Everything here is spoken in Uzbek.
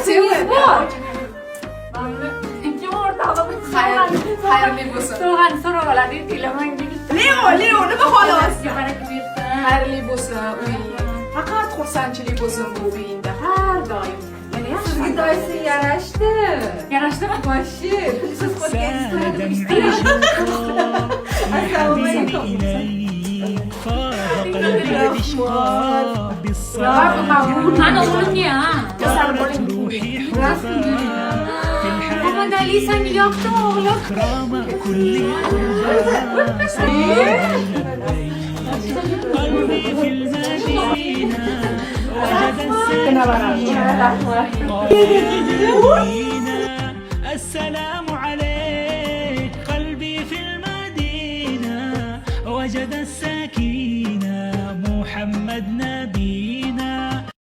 Nasihatimiz bor. Ikki o'rtog'imiz Xayrli bo'lsin. tug'an so'rovlarni tilaman dedi. Leo nima xolos? Baraka bersin. Xayrli bo'lsin uy. Faqat xursandchilik bo'lsin bu uyingda har doim. Yana yaxshi. Sizga doisi yarashdi. Yarashdimi? Voshi, siz سعدا qo'ygansizlar. في حبيبي إليك فارق البلد اشقى بالصبر Ana o'g'limga. روحي حبها في Muhammad الحياة Ali senga yoqdi o'g'lim. إكرام كل قربى قلبي في المدينة وجد السكينة السلام